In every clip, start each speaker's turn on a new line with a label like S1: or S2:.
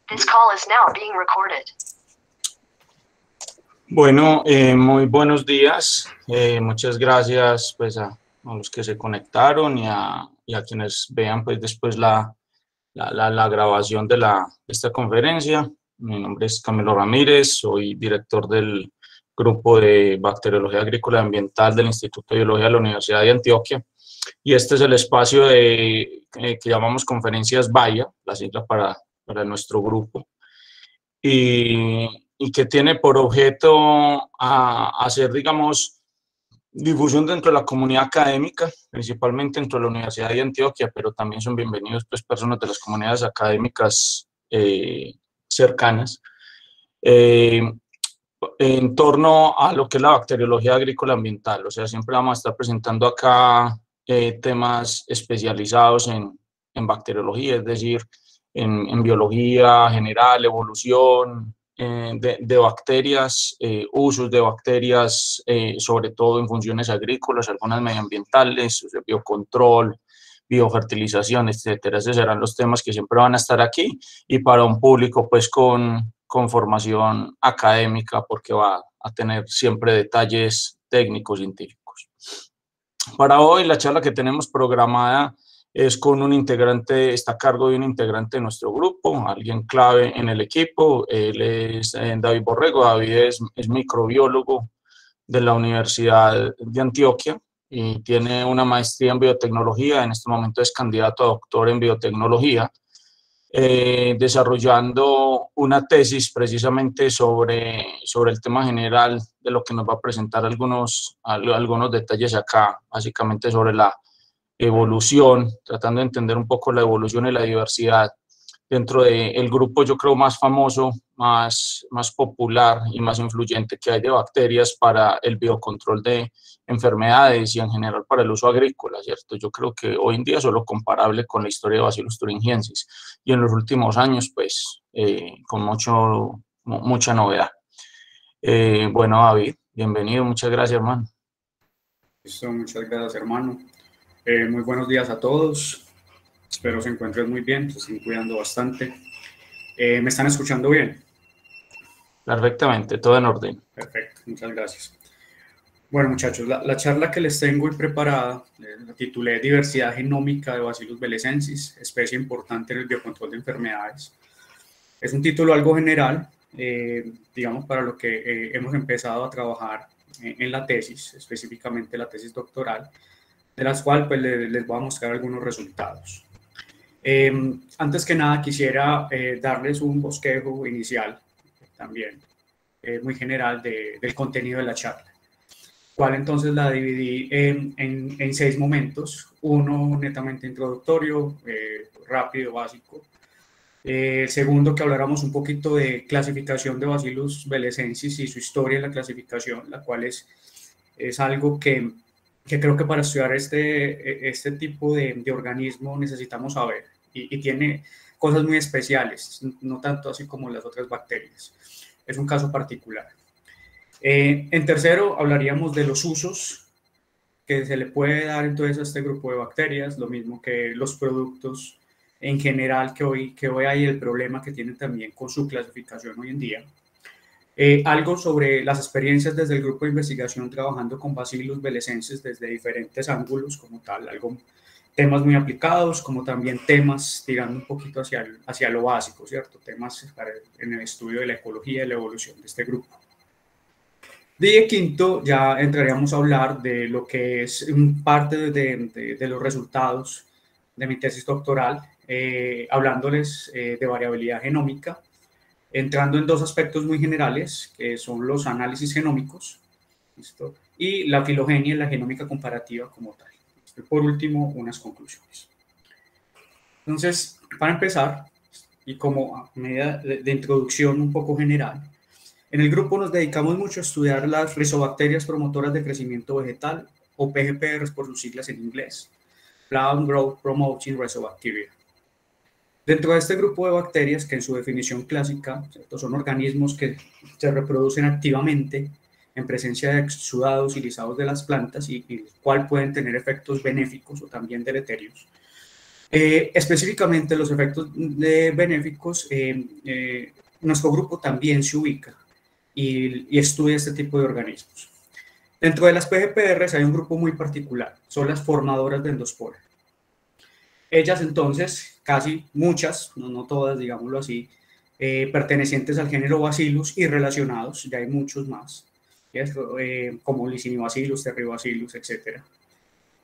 S1: This call is now being recorded.
S2: Bueno, muy buenos días. Muchas gracias pues, a los que se conectaron y a quienes vean pues, después la grabación de esta conferencia. Mi nombre es Camilo Ramírez, soy director del Grupo de Bacteriología Agrícola y Ambiental del Instituto de Biología de la Universidad de Antioquia. Y este es el espacio que llamamos Conferencias BAIA, la sigla para nuestro grupo. Y que tiene por objeto hacer, digamos, difusión dentro de la comunidad académica, principalmente dentro de la Universidad de Antioquia, pero también son bienvenidos pues, personas de las comunidades académicas cercanas, en torno a lo que es la bacteriología agrícola ambiental. O sea, siempre vamos a estar presentando acá temas especializados en bacteriología, es decir, en biología general, evolución de bacterias, usos de bacterias, sobre todo en funciones agrícolas, algunas medioambientales, biocontrol, biofertilización, etcétera. Esos serán los temas que siempre van a estar aquí y para un público pues con formación académica, porque va a tener siempre detalles técnicos científicos. Para hoy la charla que tenemos programada es con un integrante, está a cargo de un integrante de nuestro grupo, alguien clave en el equipo. Él es David Borrego. David es microbiólogo de la Universidad de Antioquia y tiene una maestría en biotecnología. En este momento es candidato a doctor en biotecnología, desarrollando una tesis precisamente sobre el tema general de lo que nos va a presentar algunos detalles acá, básicamente sobre la evolución, tratando de entender un poco la evolución y la diversidad dentro del grupo, yo creo, más famoso, más popular y más influyente que hay de bacterias para el biocontrol de enfermedades y en general para el uso agrícola, ¿cierto? Yo creo que hoy en día es solo comparable con la historia de Bacillus thuringiensis y en los últimos años, pues, con mucha novedad. Bueno, David, bienvenido, muchas gracias, hermano.
S3: Listo, muchas gracias, hermano. Muy buenos días a todos. Espero se encuentren muy bien, se estén cuidando bastante. ¿Me están escuchando bien?
S2: Perfectamente, todo en orden.
S3: Perfecto, muchas gracias. Bueno, muchachos, la charla que les tengo hoy preparada la titulé Diversidad genómica de Bacillus belesensis, especie importante en el biocontrol de enfermedades. Es un título algo general, digamos, para lo que hemos empezado a trabajar en la tesis, específicamente la tesis doctoral, de las cuales pues, les voy a mostrar algunos resultados. Antes que nada quisiera darles un bosquejo inicial también muy general del contenido de la charla, cual entonces la dividí en 6 momentos. Uno netamente introductorio, rápido, básico. Segundo, que habláramos un poquito de clasificación de Bacillus belesensis y su historia en la clasificación, la cual es algo que creo que para estudiar este tipo de organismo necesitamos saber y tiene cosas muy especiales, no tanto así como las otras bacterias. Es un caso particular. En tercero, hablaríamos de los usos que se le puede dar entonces a este grupo de bacterias, lo mismo que los productos en general que hoy hay el problema que tienen también con su clasificación hoy en día. Algo sobre las experiencias desde el grupo de investigación trabajando con Bacillus belesensis desde diferentes ángulos como tal, temas muy aplicados, como también temas tirando un poquito hacia lo básico, ¿cierto? Temas en el estudio de la ecología y la evolución de este grupo. De quinto, ya entraríamos a hablar de lo que es parte de los resultados de mi tesis doctoral, hablándoles de variabilidad genómica, entrando en 2 aspectos muy generales, que son los análisis genómicos, ¿listo? Y la filogenia y la genómica comparativa como tal. Y por último, unas conclusiones. Entonces, para empezar, y como a medida de introducción un poco general, en el grupo nos dedicamos mucho a estudiar las rizobacterias promotoras de crecimiento vegetal, o PGPRs por sus siglas en inglés, Plant Growth Promoting Rhizobacteria. Dentro de este grupo de bacterias, que en su definición clásica, ¿cierto?, son organismos que se reproducen activamente en presencia de exudados y lisados de las plantas y cual pueden tener efectos benéficos o también deleterios. Específicamente los efectos benéficos, nuestro grupo también se ubica y estudia este tipo de organismos. Dentro de las PGPRs hay un grupo muy particular, son las formadoras de endospora. Ellas entonces, casi muchas, no todas, digámoslo así, pertenecientes al género Bacillus y relacionados, ya hay muchos más, como Licinibacillus, Terribacillus, etc.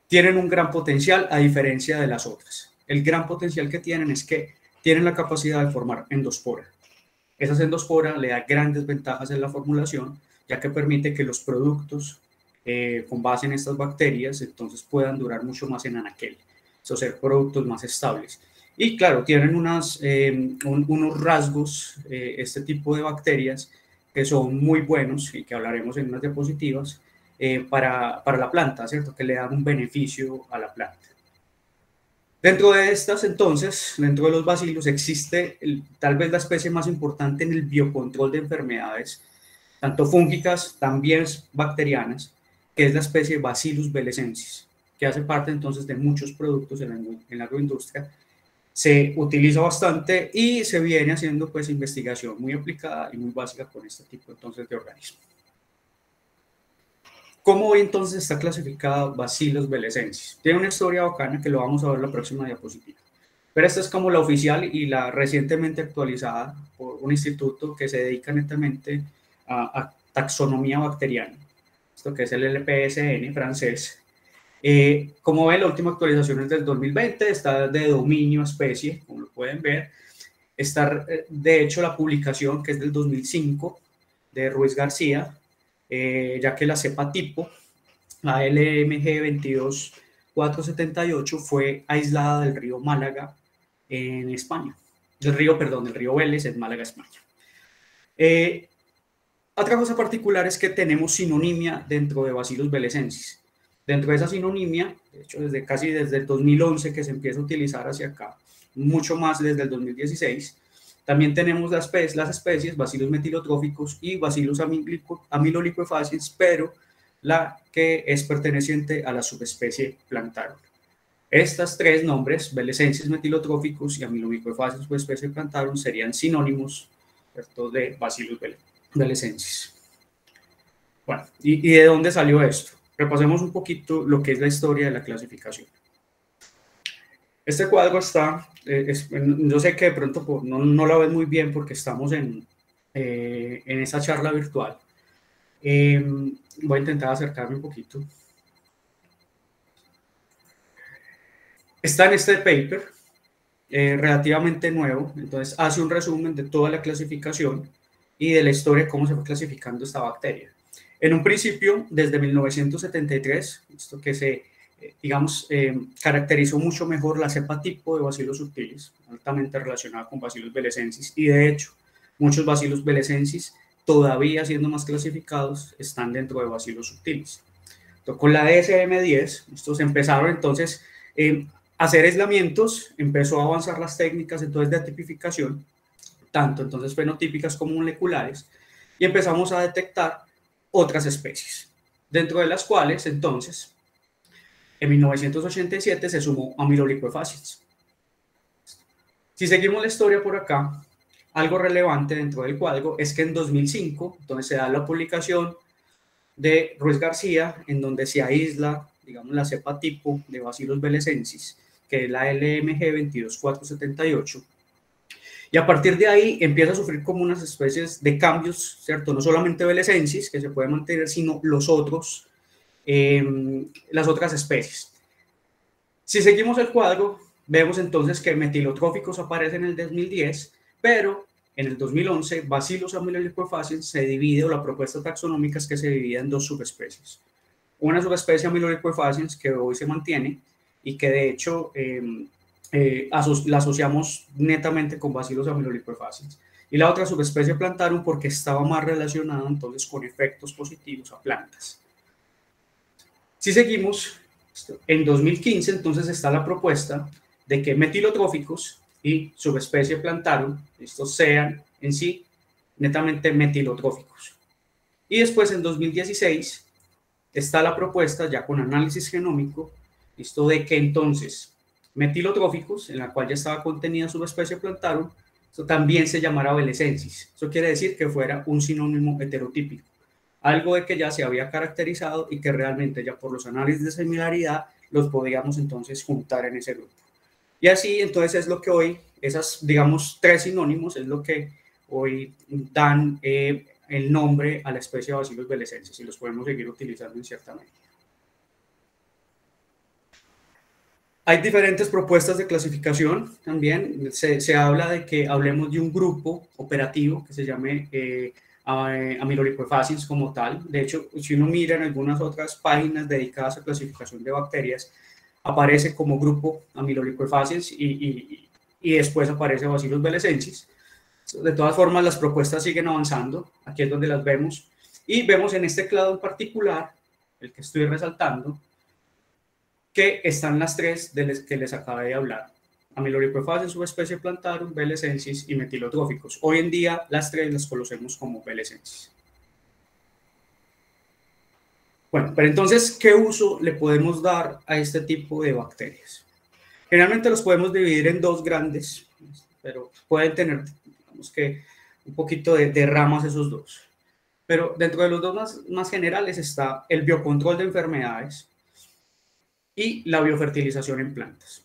S3: Tienen un gran potencial a diferencia de las otras. El gran potencial que tienen es que tienen la capacidad de formar endospora. Esa endospora le da grandes ventajas en la formulación, ya que permite que los productos con base en estas bacterias entonces puedan durar mucho más en anaquel, o ser productos más estables. Y claro, tienen unos rasgos, este tipo de bacterias, que son muy buenos y que hablaremos en unas diapositivas, para la planta, ¿cierto? Que le dan un beneficio a la planta. Dentro de estas, entonces, dentro de los bacilos, existe tal vez la especie más importante en el biocontrol de enfermedades, tanto fúngicas, también bacterianas, que es la especie Bacillus belesensis, que hace parte entonces de muchos productos en la agroindustria. Se utiliza bastante y se viene haciendo pues investigación muy aplicada y muy básica con este tipo entonces de organismos. ¿Cómo hoy entonces está clasificada Bacillus belesensis? Tiene una historia bacana que lo vamos a ver en la próxima diapositiva. Pero esta es como la oficial y la recientemente actualizada por un instituto que se dedica netamente a taxonomía bacteriana, esto que es el LPSN francés. Como ven, la última actualización es del 2020, está de dominio especie, como lo pueden ver. Está, de hecho, la publicación que es del 2005 de Ruiz García, ya que la cepa tipo, la LMG 22478, fue aislada del río Málaga en España. Del río Vélez en Málaga, España. Otra cosa particular es que tenemos sinonimia dentro de Bacillus belesensis. Dentro de esa sinonimia, de hecho casi desde el 2011 que se empieza a utilizar hacia acá, mucho más desde el 2016, también tenemos las especies Bacillus metilotróficos y Bacillus amyloliquefaciens, pero la que es perteneciente a la subespecie Plantarum. Estas tres nombres, belesensis metilotróficos y amyloliquefaciens, subespecie Plantarum, serían sinónimos, ¿cierto?, de Bacillus belesensis. Bueno, ¿y de dónde salió esto? Repasemos un poquito lo que es la historia de la clasificación. Este cuadro está, yo sé que de pronto no lo ven muy bien porque estamos en esa charla virtual. Voy a intentar acercarme un poquito. Está en este paper, relativamente nuevo, entonces hace un resumen de toda la clasificación y de la historia de cómo se fue clasificando esta bacteria. En un principio, desde 1973, esto que se, caracterizó mucho mejor la cepa tipo de Bacillus subtilis, altamente relacionada con Bacillus belesensis, y de hecho, muchos Bacillus belesensis, todavía siendo más clasificados, están dentro de Bacillus subtilis. Entonces, con la DSM-10, estos empezaron entonces a hacer aislamientos, empezó a avanzar las técnicas entonces de tipificación, tanto entonces fenotípicas como moleculares, y empezamos a detectar otras especies, dentro de las cuales entonces en 1987 se sumó Amyloliquefaciens. Si seguimos la historia por acá, algo relevante dentro del cuadro es que en 2005 entonces se da la publicación de Ruiz García, en donde se aísla, digamos, la cepa tipo de Bacillus belesensis, que es la LMG 22478. Y a partir de ahí empieza a sufrir como unas especies de cambios, ¿cierto? No solamente belesensis, que se puede mantener, sino los otros, las otras especies. Si seguimos el cuadro, vemos entonces que metilotróficos aparecen en el 2010, pero en el 2011, Bacillus amyloliquefaciens se divide, o la propuesta taxonómica es que se divide en dos subespecies. Una subespecie amyloliquefaciens que hoy se mantiene y que de hecho la asociamos netamente con Bacillus amyloliquefaciens, y la otra subespecie Plantarum porque estaba más relacionada entonces con efectos positivos a plantas. Si seguimos, en 2015 entonces está la propuesta de que metilotróficos y subespecie Plantarum, estos sean en sí netamente metilotróficos. Y después en 2016 está la propuesta ya con análisis genómico, esto de que entonces metilotróficos, en la cual ya estaba contenida subespecie Plantarum, eso también se llamara belesensis. Eso quiere decir que fuera un sinónimo heterotípico, algo de que ya se había caracterizado y que realmente ya por los análisis de similaridad los podíamos entonces juntar en ese grupo. Y así entonces es lo que hoy, esas digamos 3 sinónimos es lo que hoy dan el nombre a la especie de Bacillus belesensis y los podemos seguir utilizando en cierta medida. Hay diferentes propuestas de clasificación también. Se habla de que hablemos de un grupo operativo que se llame amiloliquefaciens como tal. De hecho, si uno mira en algunas otras páginas dedicadas a clasificación de bacterias, aparece como grupo amiloliquefaciens y después aparece Bacillus belesensis. De todas formas, las propuestas siguen avanzando. Aquí es donde las vemos. Y vemos en este clado en particular, el que estoy resaltando, que están las 3 de las que les acabé de hablar. Amiloliquefaciens, subespecie Plantarum, belesensis y metilotróficos. Hoy en día las 3 las conocemos como belesensis. Bueno, pero entonces, ¿qué uso le podemos dar a este tipo de bacterias? Generalmente los podemos dividir en 2 grandes, pero pueden tener, digamos que, un poquito de ramas esos 2. Pero dentro de los 2 más generales está el biocontrol de enfermedades y la biofertilización en plantas.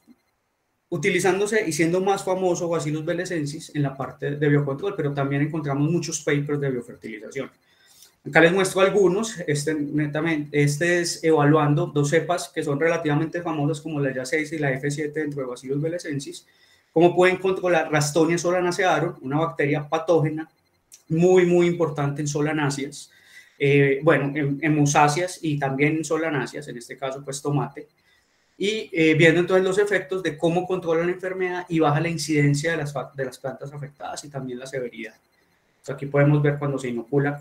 S3: Utilizándose y siendo más famoso Bacillus belesensis en la parte de biocontrol, pero también encontramos muchos papers de biofertilización. Acá les muestro algunos. Este es evaluando 2 cepas que son relativamente famosas como la YA6 y la F7 dentro de Bacillus belesensis. Cómo pueden controlar Ralstonia solanacearum, una bacteria patógena muy importante en solanáceas, bueno, en musáceas y también en solanáceas, en este caso pues tomate, y viendo entonces los efectos de cómo controla la enfermedad y baja la incidencia de las plantas afectadas y también la severidad. Entonces, aquí podemos ver cuando se inocula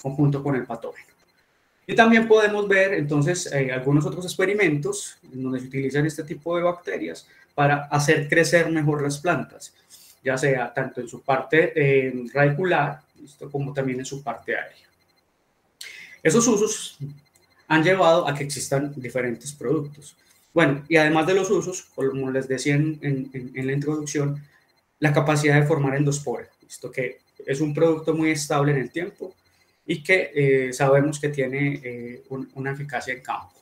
S3: junto con el patógeno. Y también podemos ver entonces algunos otros experimentos en donde se utilizan este tipo de bacterias para hacer crecer mejor las plantas, ya sea tanto en su parte radicular como también en su parte aérea. Esos usos han llevado a que existan diferentes productos. Bueno, y además de los usos, como les decía en la introducción, la capacidad de formar endospora, esto que es un producto muy estable en el tiempo y que sabemos que tiene una eficacia en campo.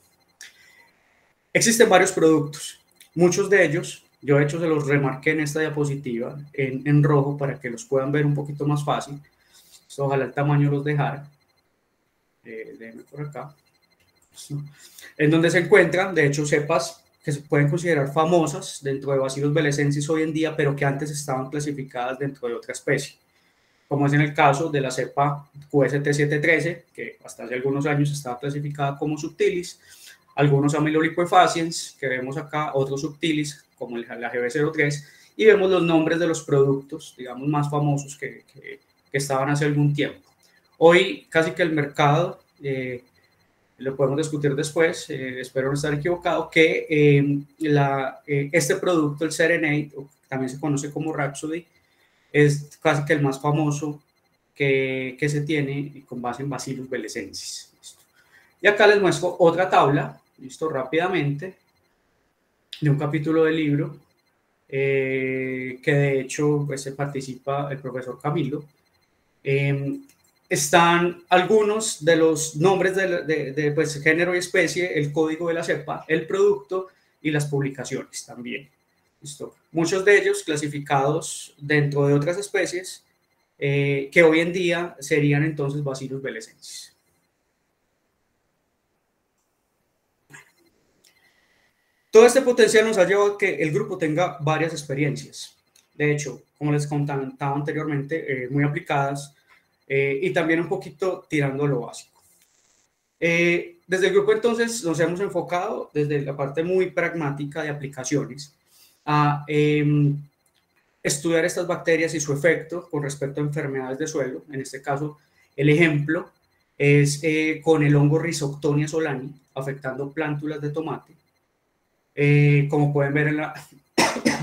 S3: Existen varios productos, muchos de ellos, yo de hecho se los remarqué en esta diapositiva en rojo para que los puedan ver un poquito más fácil. Ojalá el tamaño los dejara. Déjenme por acá. En donde se encuentran, de hecho, cepas que se pueden considerar famosas dentro de Bacillus belesensis hoy en día, pero que antes estaban clasificadas dentro de otra especie, como es en el caso de la cepa QST713, que hasta hace algunos años estaba clasificada como subtilis, algunos amiloliquefaciens, que vemos acá, otros subtilis, como la GB03, y vemos los nombres de los productos, digamos, más famosos que estaban hace algún tiempo. Hoy casi que el mercado, lo podemos discutir después, espero no estar equivocado, que este producto, el Serenade, también se conoce como Rhapsody, es casi que el más famoso que se tiene con base en Bacillus belesensis. ¿Listo? Y acá les muestro otra tabla, listo, rápidamente, de un capítulo del libro, que de hecho pues, participa el profesor Camilo. Están algunos de los nombres de pues, género y especie, el código de la cepa, el producto y las publicaciones también. ¿Listo? Muchos de ellos clasificados dentro de otras especies que hoy en día serían entonces Bacillus belesensis. Todo este potencial nos ha llevado a que el grupo tenga varias experiencias. De hecho, como les contaba anteriormente, muy aplicadas y también un poquito tirando a lo básico. Desde el grupo entonces nos hemos enfocado desde la parte muy pragmática de aplicaciones a estudiar estas bacterias y su efecto con respecto a enfermedades de suelo. En este caso, el ejemplo es con el hongo Rhizoctonia solani afectando plántulas de tomate. Como pueden ver en la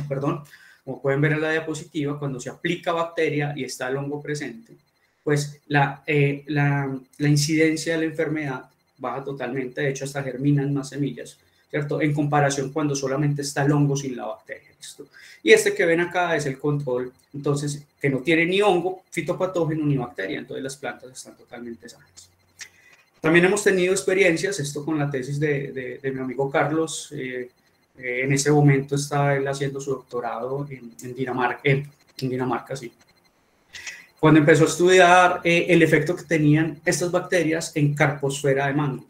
S3: perdón, como pueden ver en la diapositiva, cuando se aplica bacteria y está el hongo presente, pues la incidencia de la enfermedad baja totalmente, de hecho hasta germinan más semillas, ¿cierto? En comparación cuando solamente está el hongo sin la bacteria. ¿Listo? Y este que ven acá es el control, entonces, que no tiene ni hongo, fitopatógeno ni bacteria, entonces las plantas están totalmente sanas. También hemos tenido experiencias, esto con la tesis de mi amigo Carlos, en ese momento está él haciendo su doctorado en Dinamarca, sí. Cuando empezó a estudiar el efecto que tenían estas bacterias en carposfera de mango,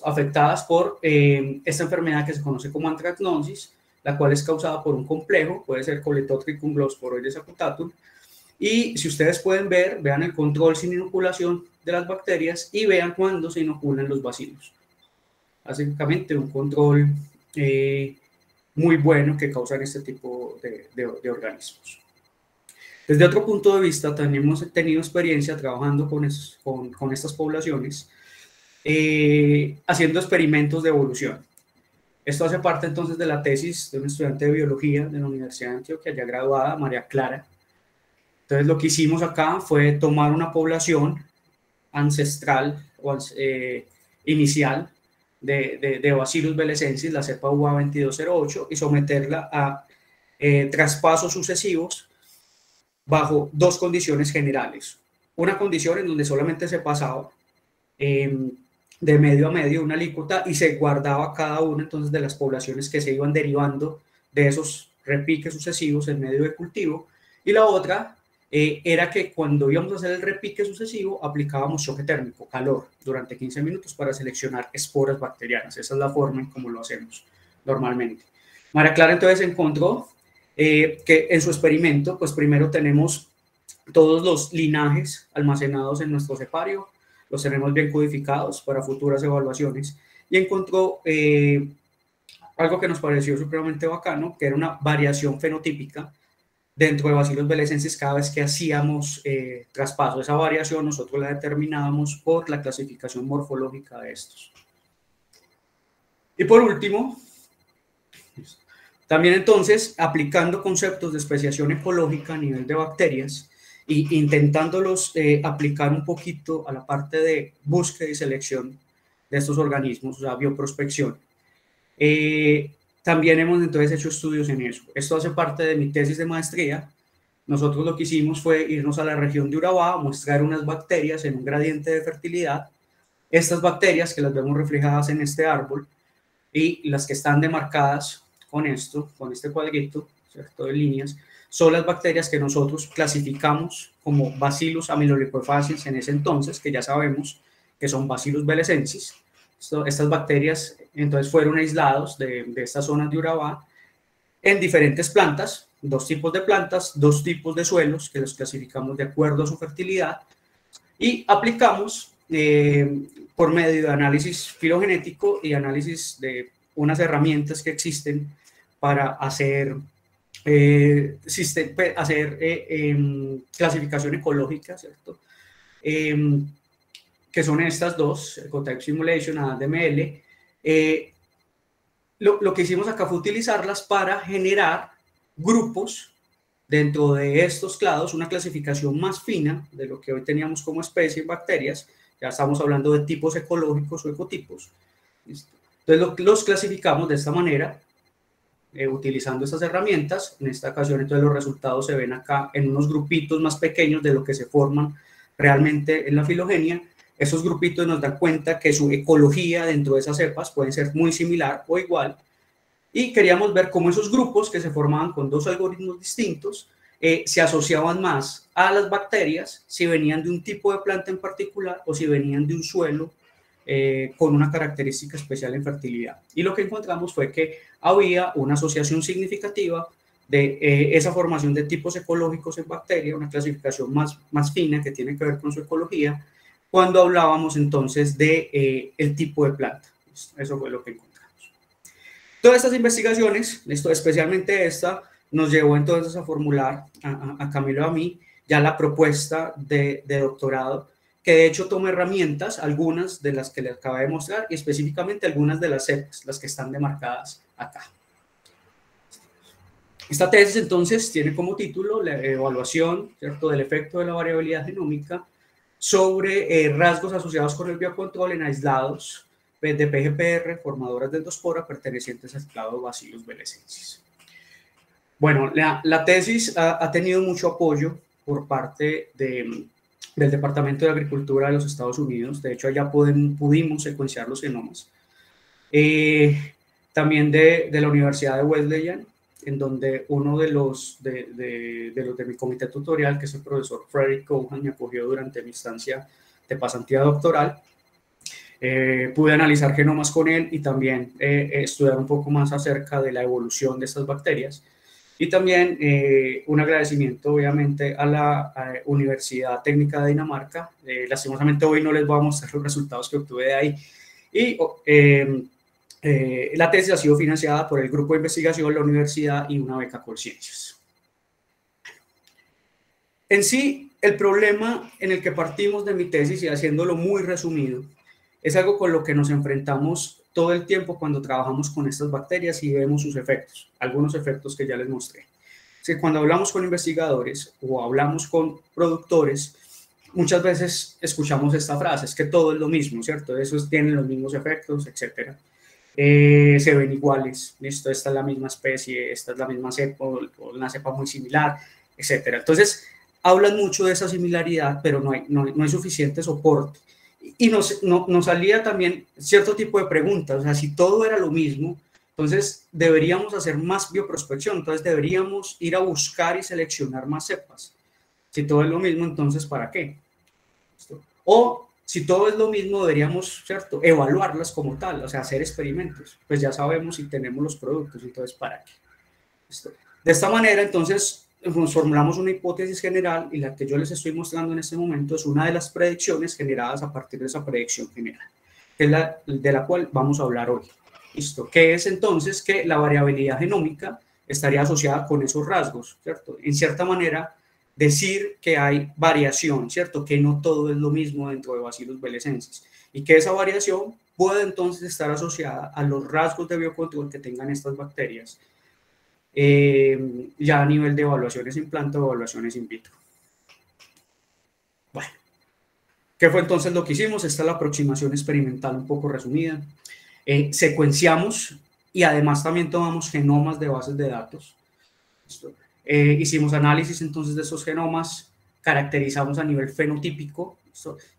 S3: afectadas por esta enfermedad que se conoce como anthracnosis, la cual es causada por un complejo, puede ser Colletotrichum glosporoides acutatum, y si ustedes pueden ver, vean el control sin inoculación de las bacterias y vean cuándo se inoculan los bacilos. Básicamente un control muy bueno que causan este tipo de organismos. Desde otro punto de vista, también hemos tenido experiencia trabajando con estas poblaciones, haciendo experimentos de evolución. Esto hace parte entonces de la tesis de un estudiante de biología de la Universidad de Antioquia, ya graduada, María Clara. Entonces lo que hicimos acá fue tomar una población ancestral o inicial de Bacillus belesensis, la cepa UA2208, y someterla a traspasos sucesivos bajo dos condiciones generales. Una condición en donde solamente se pasaba de medio a medio una alícuota y se guardaba cada una entonces de las poblaciones que se iban derivando de esos repiques sucesivos en medio de cultivo, y la otra era que cuando íbamos a hacer el repique sucesivo aplicábamos choque térmico, calor, durante 15 minutos para seleccionar esporas bacterianas. Esa es la forma en cómo lo hacemos normalmente. María Clara entonces encontró que en su experimento, pues primero tenemos todos los linajes almacenados en nuestro cepario, los tenemos bien codificados para futuras evaluaciones, y encontró algo que nos pareció supremamente bacano, que era una variación fenotípica dentro de Bacillus belesensis cada vez que hacíamos traspaso. Esa variación nosotros la determinábamos por la clasificación morfológica de estos. Y por último, también entonces aplicando conceptos de especiación ecológica a nivel de bacterias e intentándolos aplicar un poquito a la parte de búsqueda y selección de estos organismos, o sea, bioprospección. También hemos entonces hecho estudios en eso. Esto hace parte de mi tesis de maestría. Nosotros lo que hicimos fue irnos a la región de Urabá, mostrar unas bacterias en un gradiente de fertilidad. Estas bacterias que las vemos reflejadas en este árbol y las que están demarcadas con esto, con este cuadrito, ¿cierto?, de líneas, son las bacterias que nosotros clasificamos como Bacillus amylolipofaciens en ese entonces, que ya sabemos que son Bacillus belesensis. Estas bacterias entonces fueron aislados de estas zonas de Urabá en diferentes plantas, dos tipos de plantas, dos tipos de suelos que los clasificamos de acuerdo a su fertilidad, y aplicamos por medio de análisis filogenético y análisis de unas herramientas que existen para hacer clasificación ecológica, ¿cierto? Que son estas dos, Ecotype Simulation, ADML. Lo que hicimos acá fue utilizarlas para generar grupos dentro de estos clados, una clasificación más fina de lo que hoy teníamos como especie en bacterias. Ya estamos hablando de tipos ecológicos o ecotipos. Entonces los clasificamos de esta manera, utilizando estas herramientas. En esta ocasión entonces los resultados se ven acá en unos grupitos más pequeños de lo que se forman realmente en la filogenia. Esos grupitos nos dan cuenta que su ecología dentro de esas cepas puede ser muy similar o igual, y queríamos ver cómo esos grupos que se formaban con dos algoritmos distintos se asociaban más a las bacterias si venían de un tipo de planta en particular o si venían de un suelo con una característica especial en fertilidad. Y lo que encontramos fue que había una asociación significativa de esa formación de tipos ecológicos en bacteria, una clasificación más fina que tiene que ver con su ecología, cuando hablábamos entonces de el tipo de planta. Eso fue lo que encontramos. Todas estas investigaciones, especialmente esta, nos llevó entonces a formular a Camilo y a mí ya la propuesta de doctorado, que de hecho toma herramientas, algunas de las que les acabo de mostrar, y específicamente algunas de las cepas, las que están demarcadas acá. Esta tesis entonces tiene como título la evaluación, ¿cierto?, del efecto de la variabilidad genómica sobre rasgos asociados con el biocontrol en aislados de PGPR formadoras de endospora pertenecientes al clado Bacillus belesensis. Bueno, la tesis ha tenido mucho apoyo por parte del Departamento de Agricultura de los Estados Unidos. De hecho, allá pudimos secuenciar los genomas. También de la Universidad de Wesleyan, en donde uno de los de mi comité tutorial, que es el profesor Frederick Cohen, me acogió durante mi estancia de pasantía doctoral. Pude analizar genomas con él y también estudiar un poco más acerca de la evolución de estas bacterias. Y también un agradecimiento, obviamente, a la Universidad Técnica de Dinamarca. Lastimosamente hoy no les voy a mostrar los resultados que obtuve de ahí. Y la tesis ha sido financiada por el grupo de investigación, la universidad y una beca Colciencias. En sí, el problema en el que partimos de mi tesis, y haciéndolo muy resumido, es algo con lo que nos enfrentamos todo el tiempo cuando trabajamos con estas bacterias y vemos sus efectos, algunos efectos que ya les mostré. Es que cuando hablamos con investigadores o hablamos con productores, muchas veces escuchamos esta frase, es que todo es lo mismo, ¿cierto? Esos tienen los mismos efectos, etcétera. Se ven iguales, listo, esta es la misma especie, esta es la misma cepa o una cepa muy similar, etcétera. Entonces, hablan mucho de esa similaridad, pero no hay suficiente soporte. Y nos salía también cierto tipo de preguntas, o sea, si todo era lo mismo, entonces deberíamos hacer más bioprospección, entonces deberíamos ir a buscar y seleccionar más cepas. Si todo es lo mismo, entonces ¿para qué? O si todo es lo mismo, deberíamos, ¿cierto?, evaluarlas como tal, o sea, hacer experimentos. Pues ya sabemos si tenemos los productos, entonces ¿para qué? De esta manera, entonces, nos formulamos una hipótesis general y la que yo les estoy mostrando en este momento es una de las predicciones generadas a partir de esa predicción general, que es la de la cual vamos a hablar hoy. ¿Listo? Que es entonces que la variabilidad genómica estaría asociada con esos rasgos, ¿cierto? En cierta manera, decir que hay variación, ¿cierto? Que no todo es lo mismo dentro de Bacillus belesensis y que esa variación puede entonces estar asociada a los rasgos de biocontrol que tengan estas bacterias, ya a nivel de evaluaciones in planta o evaluaciones in vitro. Bueno, ¿qué fue entonces lo que hicimos? Esta es la aproximación experimental un poco resumida. Secuenciamos y además también tomamos genomas de bases de datos. Hicimos análisis entonces de esos genomas, caracterizamos a nivel fenotípico,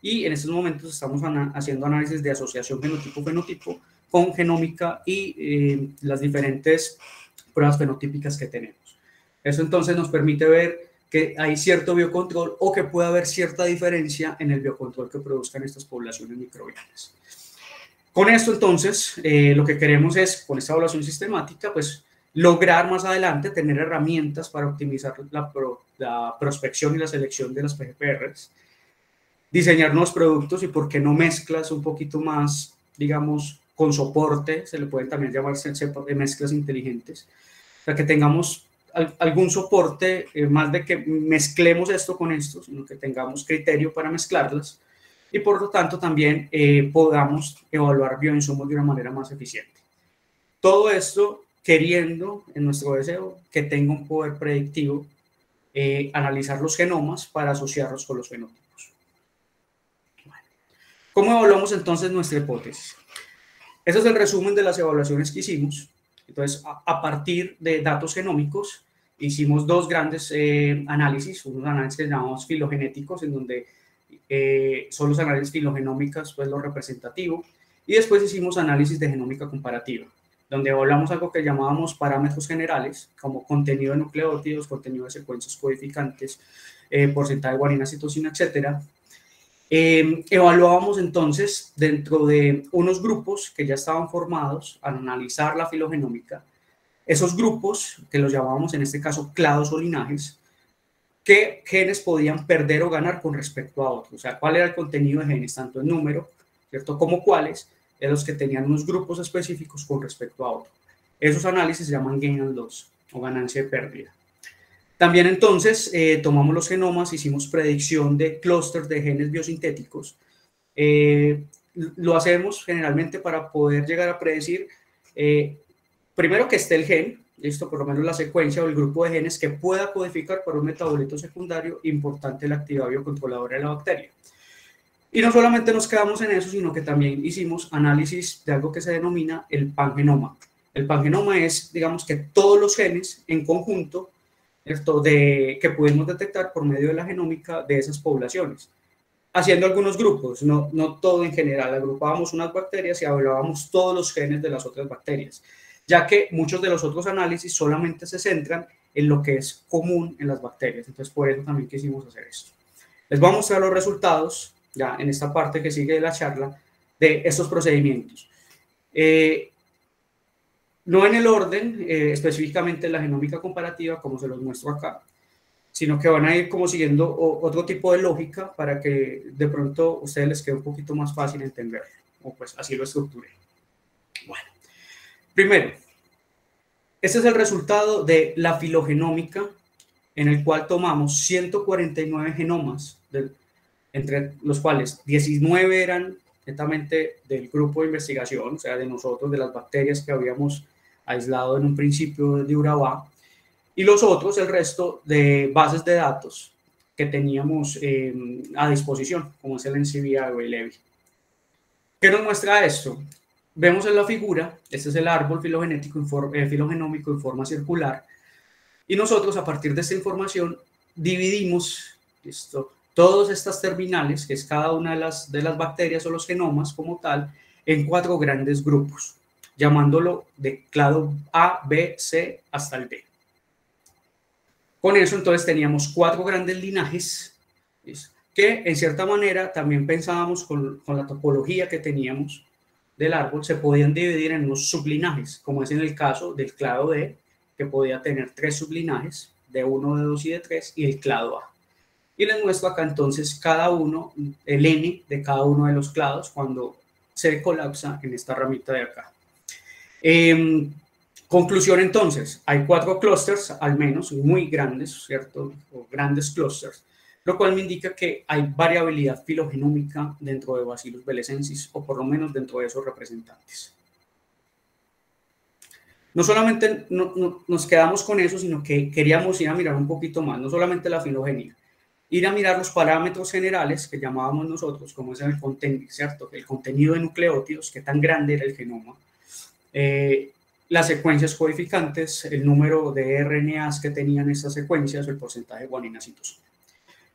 S3: y en estos momentos estamos haciendo análisis de asociación genotipo-fenotipo con genómica y las diferentes pruebas fenotípicas que tenemos. Eso entonces nos permite ver que hay cierto biocontrol o que puede haber cierta diferencia en el biocontrol que produzcan estas poblaciones microbianas. Con esto entonces lo que queremos es, con esta evaluación sistemática, pues lograr más adelante tener herramientas para optimizar la prospección y la selección de las PGPRs, diseñar nuevos productos y por qué no mezclas un poquito más, digamos, con soporte, se le pueden también llamar mezclas inteligentes, o sea, que tengamos algún soporte, más de que mezclemos esto con esto, sino que tengamos criterio para mezclarlas y por lo tanto también podamos evaluar bioinsumos de una manera más eficiente. Todo esto queriendo, en nuestro deseo, que tenga un poder predictivo, analizar los genomas para asociarlos con los fenotipos. ¿Cómo evaluamos entonces nuestra hipótesis? Ese es el resumen de las evaluaciones que hicimos. Entonces, a partir de datos genómicos, hicimos dos grandes análisis, unos análisis que llamamos filogenéticos, en donde son los análisis filogenómicos, pues lo representativo, y después hicimos análisis de genómica comparativa, donde evaluamos algo que llamábamos parámetros generales, como contenido de nucleótidos, contenido de secuencias codificantes, porcentaje de guanina, citosina, etcétera. Evaluábamos entonces dentro de unos grupos que ya estaban formados al analizar la filogenómica, esos grupos que los llamábamos en este caso clados o linajes, qué genes podían perder o ganar con respecto a otros, o sea, cuál era el contenido de genes, tanto en número, ¿cierto?, como cuáles, de los que tenían unos grupos específicos con respecto a otros. Esos análisis se llaman gain and loss, o ganancia y pérdida. También entonces tomamos los genomas, hicimos predicción de clústeres de genes biosintéticos. Lo hacemos generalmente para poder llegar a predecir, primero que esté el gen, listo, por lo menos la secuencia o el grupo de genes que pueda codificar por un metabolito secundario importante en la actividad biocontroladora de la bacteria. Y no solamente nos quedamos en eso, sino que también hicimos análisis de algo que se denomina el pangenoma. El pangenoma es, digamos, que todos los genes en conjunto, ¿cierto?, que pudimos detectar por medio de la genómica de esas poblaciones, haciendo algunos grupos, no todo en general. Agrupábamos unas bacterias y hablábamos todos los genes de las otras bacterias, ya que muchos de los otros análisis solamente se centran en lo que es común en las bacterias. Entonces, por eso también quisimos hacer esto. Les voy a mostrar los resultados, ya en esta parte que sigue de la charla, de estos procedimientos. No en el orden, específicamente en la genómica comparativa, como se los muestro acá, sino que van a ir como siguiendo otro tipo de lógica para que de pronto a ustedes les quede un poquito más fácil entenderlo, o pues así lo estructuré. Bueno, primero, este es el resultado de la filogenómica, en el cual tomamos 149 genomas, entre los cuales 19 eran netamente del grupo de investigación, o sea, de nosotros, de las bacterias que habíamos aislado en un principio de Urabá, y los otros, el resto de bases de datos que teníamos a disposición, como es el NCBI o el EBI. ¿Qué nos muestra esto? Vemos en la figura, este es el árbol filogenómico en forma circular, y nosotros a partir de esta información dividimos todas estas terminales, que es cada una de las bacterias o los genomas como tal, en 4 grandes grupos, llamándolo de clado A, B, C hasta el D. Con eso entonces teníamos 4 grandes linajes, que en cierta manera también pensábamos con la topología que teníamos del árbol, se podían dividir en unos sublinajes, como es en el caso del clado D, que podía tener 3 sublinajes, de 1, de 2 y de 3, y el clado A. Y les muestro acá entonces cada uno, el N de cada uno de los clados cuando se colapsa en esta ramita de acá. Conclusión entonces, hay 4 clústeres al menos, muy grandes, ¿cierto? O grandes clústeres, lo cual me indica que hay variabilidad filogenómica dentro de Bacillus belesensis, o por lo menos dentro de esos representantes. No solamente nos quedamos con eso, sino que queríamos ir a mirar un poquito más, no solamente la filogenia, ir a mirar los parámetros generales que llamábamos nosotros, como es el contenido, ¿cierto? El contenido de nucleótidos, qué tan grande era el genoma, las secuencias codificantes, el número de RNAs que tenían estas secuencias, el porcentaje de guanina citosina.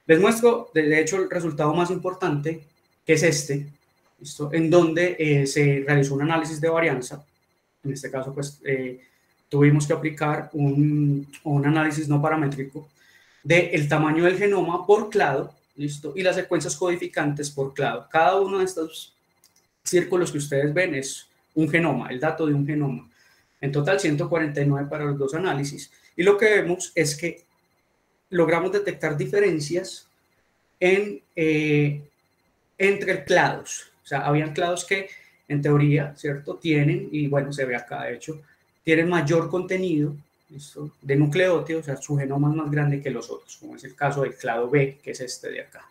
S3: Les muestro, de hecho, el resultado más importante, que es este, en donde se realizó un análisis de varianza. En este caso, pues, tuvimos que aplicar un análisis no paramétrico del tamaño del genoma por clado, ¿listo? Y las secuencias codificantes por clado. Cada uno de estos círculos que ustedes ven es un genoma, el dato de un genoma. En total, 149 para los 2 análisis. Y lo que vemos es que logramos detectar diferencias entre clados. O sea, habían clados que, en teoría, ¿cierto?, tienen, y bueno, se ve acá, de hecho, tienen mayor contenido, ¿listo?, de nucleótidos, o sea, su genoma es más grande que los otros, como es el caso del clado B, que es este de acá.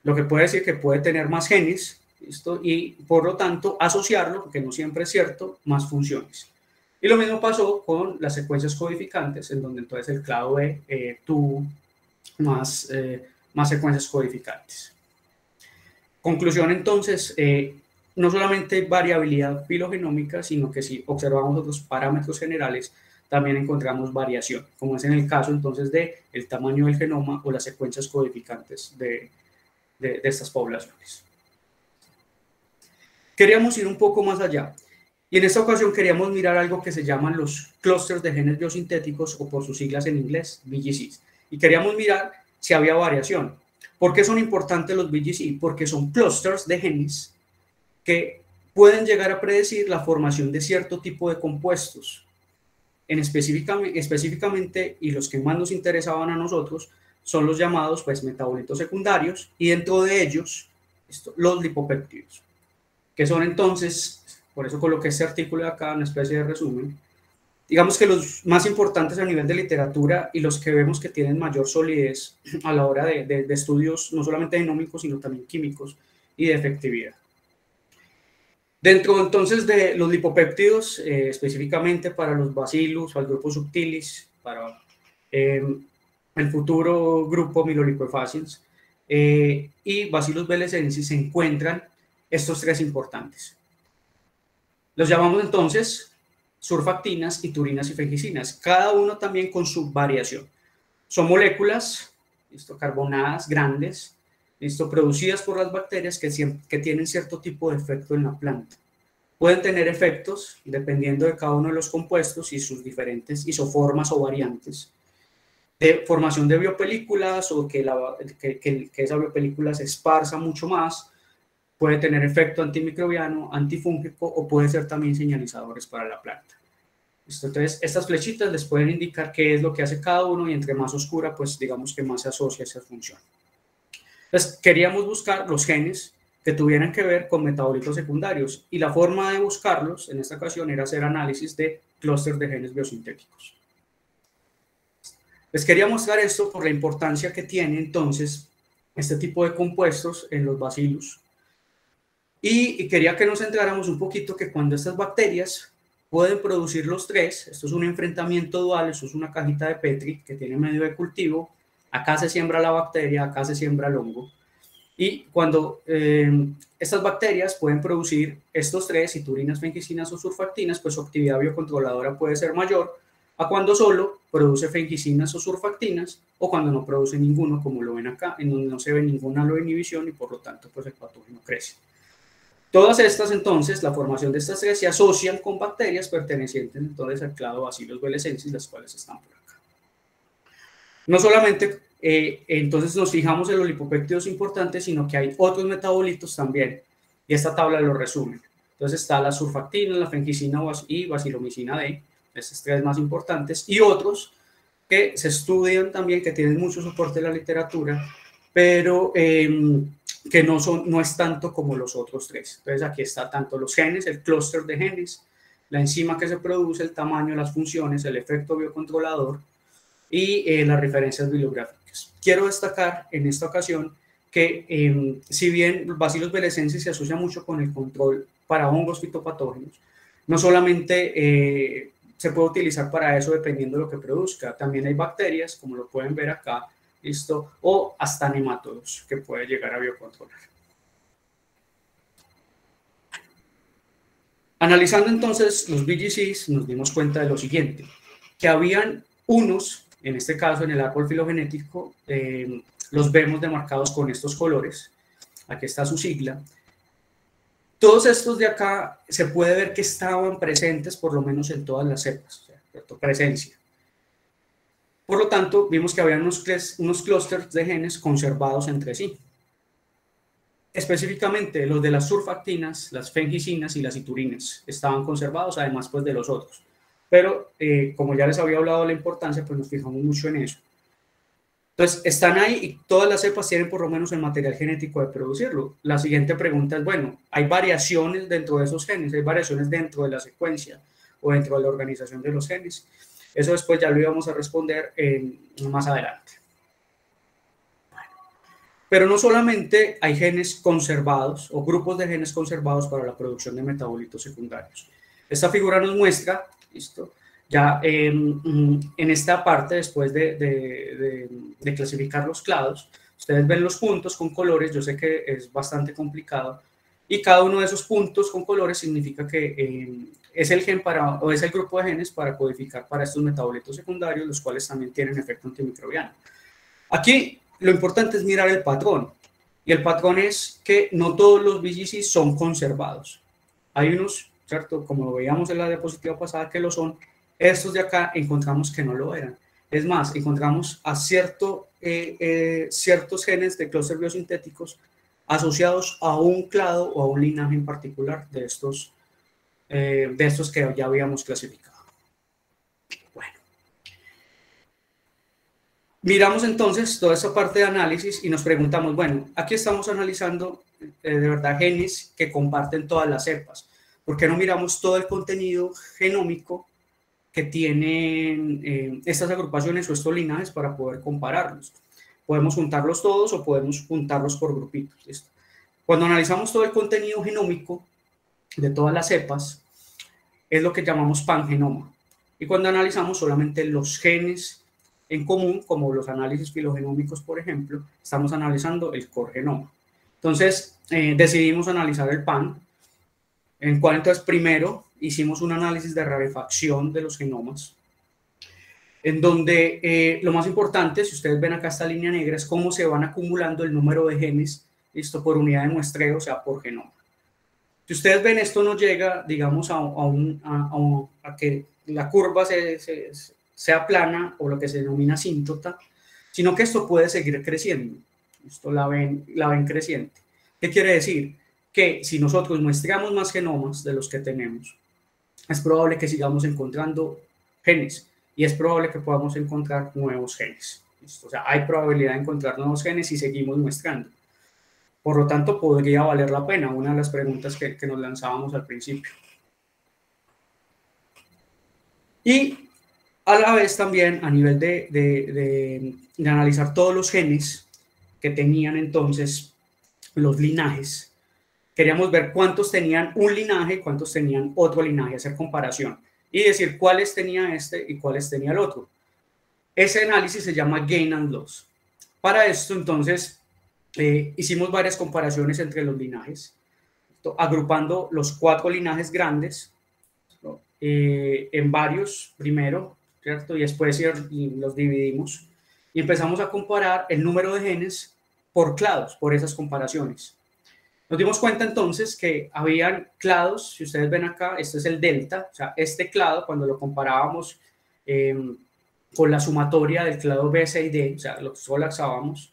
S3: Lo que puede decir que puede tener más genes, ¿listo?, y por lo tanto asociarlo, porque no siempre es cierto, más funciones. Y lo mismo pasó con las secuencias codificantes, en donde entonces el clado B tuvo más secuencias codificantes. Conclusión entonces, no solamente variabilidad filogenómica, sino que si observamos otros parámetros generales, también encontramos variación, como es en el caso entonces del tamaño del genoma o las secuencias codificantes de estas poblaciones. Queríamos ir un poco más allá, y en esta ocasión queríamos mirar algo que se llaman los clústeres de genes biosintéticos, o por sus siglas en inglés, VGCs, y queríamos mirar si había variación. ¿Por qué son importantes los VGC? Porque son clústeres de genes que pueden llegar a predecir la formación de cierto tipo de compuestos. Específicamente, y los que más nos interesaban a nosotros, son los llamados pues, metabolitos secundarios, y dentro de ellos, los lipopéptidos, que son entonces, por eso coloqué este artículo de acá, una especie de resumen, digamos que los más importantes a nivel de literatura y los que vemos que tienen mayor solidez a la hora de estudios no solamente genómicos, sino también químicos y de efectividad. Dentro entonces de los lipopéptidos, específicamente para los bacillus, para el grupo subtilis, para el futuro grupo Mylolipoefaciens, y Bacillus belesensis se encuentran estos tres importantes. Los llamamos entonces surfactinas, iturinas y fengicinas, cada uno también con su variación. Son moléculas, carbonadas grandes, producidas por las bacterias que tienen cierto tipo de efecto en la planta. Pueden tener efectos dependiendo de cada uno de los compuestos y sus diferentes isoformas o variantes, de formación de biopelículas o que esa biopelícula se esparza mucho más. Puede tener efecto antimicrobiano, antifúngico o puede ser también señalizadores para la planta. Entonces, estas flechitas les pueden indicar qué es lo que hace cada uno y entre más oscura, pues digamos que más se asocia a esa función. Entonces, queríamos buscar los genes que tuvieran que ver con metabolitos secundarios y la forma de buscarlos en esta ocasión era hacer análisis de clústeres de genes biosintéticos. Les quería mostrar esto por la importancia que tiene entonces este tipo de compuestos en los bacillus. Y quería que nos centráramos un poquito que cuando estas bacterias pueden producir los tres, esto es un enfrentamiento dual, esto es una cajita de Petri que tiene medio de cultivo, acá se siembra la bacteria, acá se siembra el hongo, y cuando estas bacterias pueden producir estos tres, iturinas, fengicinas o surfactinas, pues su actividad biocontroladora puede ser mayor a cuando solo produce fengicinas o surfactinas o cuando no produce ninguno, como lo ven acá, en donde no se ve ninguna aloinhibición y por lo tanto pues el patógeno crece. Todas estas, entonces, la formación de estas tres se asocian con bacterias pertenecientes entonces al clado Bacillus belesensis, las cuales están por acá. No solamente entonces nos fijamos en los lipopéptidos importantes, sino que hay otros metabolitos también, y esta tabla lo resume. Entonces está la surfactina, la fengicina y bacilomicina D, estas tres más importantes, y otros que se estudian también, que tienen mucho soporte en la literatura, pero que no es tanto como los otros tres. Entonces aquí está tanto los genes, el clúster de genes, la enzima que se produce, el tamaño, las funciones, el efecto biocontrolador y las referencias bibliográficas. Quiero destacar en esta ocasión que si bien Bacillus belesensis se asocia mucho con el control para hongos fitopatógenos, no solamente se puede utilizar para eso dependiendo de lo que produzca, también hay bacterias, como lo pueden ver acá, ¿listo? O hasta nemátodos que puede llegar a biocontrolar. Analizando entonces los VGCs, nos dimos cuenta de lo siguiente, que habían unos, en este caso en el árbol filogenético, los vemos demarcados con estos colores, aquí está su sigla. Todos estos de acá se puede ver que estaban presentes por lo menos en todas las cepas, o sea, presencia. Por lo tanto, vimos que había unos clústeres de genes conservados entre sí. Específicamente, los de las surfactinas, las fengicinas y las iturinas estaban conservados, además pues de los otros. Pero, como ya les había hablado de la importancia, pues nos fijamos mucho en eso. Entonces, están ahí y todas las cepas tienen por lo menos el material genético de producirlo. La siguiente pregunta es, bueno, ¿hay variaciones dentro de esos genes? ¿Hay variaciones dentro de la secuencia o dentro de la organización de los genes? Eso después ya lo íbamos a responder más adelante. Bueno, pero no solamente hay genes conservados o grupos de genes conservados para la producción de metabolitos secundarios. Esta figura nos muestra, ¿listo? Ya en esta parte, después de clasificar los clados, ustedes ven los puntos con colores, yo sé que es bastante complicado, y cada uno de esos puntos con colores significa que es el gen o es el grupo de genes para codificar para estos metabolitos secundarios, los cuales también tienen efecto antimicrobiano. Aquí lo importante es mirar el patrón, y el patrón es que no todos los VGC son conservados. Hay unos, ¿cierto? Como lo veíamos en la diapositiva pasada, que lo son. Estos de acá encontramos que no lo eran. Es más, encontramos a ciertos genes de clústeres biosintéticos asociados a un clado o a un linaje en particular de estos que ya habíamos clasificado. Bueno. Miramos entonces toda esa parte de análisis y nos preguntamos, bueno, aquí estamos analizando de verdad genes que comparten todas las cepas. ¿Por qué no miramos todo el contenido genómico que tienen estas agrupaciones o estos linajes para poder compararlos? Podemos juntarlos todos o podemos juntarlos por grupitos. ¿Listo? Cuando analizamos todo el contenido genómico de todas las cepas, es lo que llamamos pangenoma. Y cuando analizamos solamente los genes en común, como los análisis filogenómicos, por ejemplo, estamos analizando el core genoma. Entonces, decidimos analizar el PAN, en el cual entonces primero hicimos un análisis de rarefacción de los genomas, en donde lo más importante, si ustedes ven acá esta línea negra, es cómo se van acumulando el número de genes, listo, por unidad de muestreo, o sea, por genoma. Si ustedes ven, esto no llega, digamos, a que la curva sea plana o lo que se denomina asíntota, sino que esto puede seguir creciendo. Esto la ven creciente. ¿Qué quiere decir? Que si nosotros muestramos más genomas de los que tenemos, es probable que sigamos encontrando genes y es probable que podamos encontrar nuevos genes. ¿Listo? O sea, hay probabilidad de encontrar nuevos genes si seguimos muestrando. Por lo tanto, podría valer la pena, una de las preguntas que nos lanzábamos al principio. Y a la vez también, a nivel de analizar todos los genes que tenían entonces los linajes, queríamos ver cuántos tenían un linaje y cuántos tenían otro linaje, hacer comparación y decir cuáles tenía este y cuáles tenía el otro. Ese análisis se llama gain and loss. Para esto, entonces, hicimos varias comparaciones entre los linajes, agrupando los 4 linajes grandes en varios primero, ¿cierto? Y después los dividimos y empezamos a comparar el número de genes por clados, por esas comparaciones. Nos dimos cuenta entonces que habían clados, si ustedes ven acá, este es el delta, o sea, este clado cuando lo comparábamos con la sumatoria del clado B, C y D, o sea, lo solazábamos,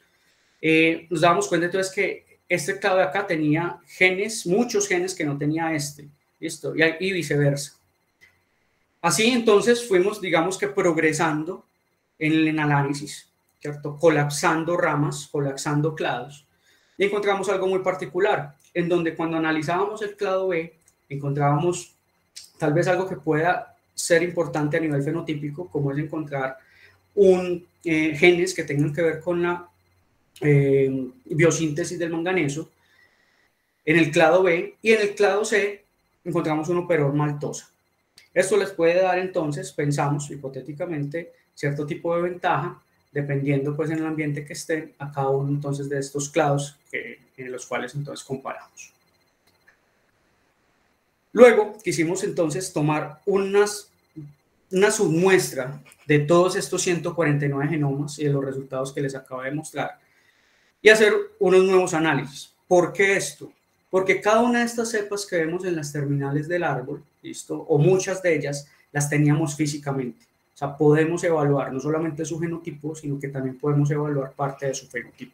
S3: nos dábamos cuenta entonces que este clado de acá tenía genes, muchos genes que no tenía este, ¿listo? Y viceversa. Así entonces fuimos, digamos que progresando en el análisis, ¿cierto? Colapsando ramas, colapsando clados. Y encontramos algo muy particular, en donde cuando analizábamos el clado B, encontrábamos tal vez algo que pueda ser importante a nivel fenotípico, como es encontrar genes que tengan que ver con la biosíntesis del manganeso en el clado B, y en el clado C encontramos un operol maltosa. Esto les puede dar entonces, pensamos hipotéticamente, cierto tipo de ventaja dependiendo pues en el ambiente que estén a cada uno entonces de estos clados en los cuales entonces comparamos. Luego quisimos entonces tomar una submuestra de todos estos 149 genomas y de los resultados que les acabo de mostrar y hacer unos nuevos análisis. ¿Por qué esto? Porque cada una de estas cepas que vemos en las terminales del árbol, ¿listo? O muchas de ellas las teníamos físicamente. O sea, podemos evaluar no solamente su genotipo, sino que también podemos evaluar parte de su fenotipo.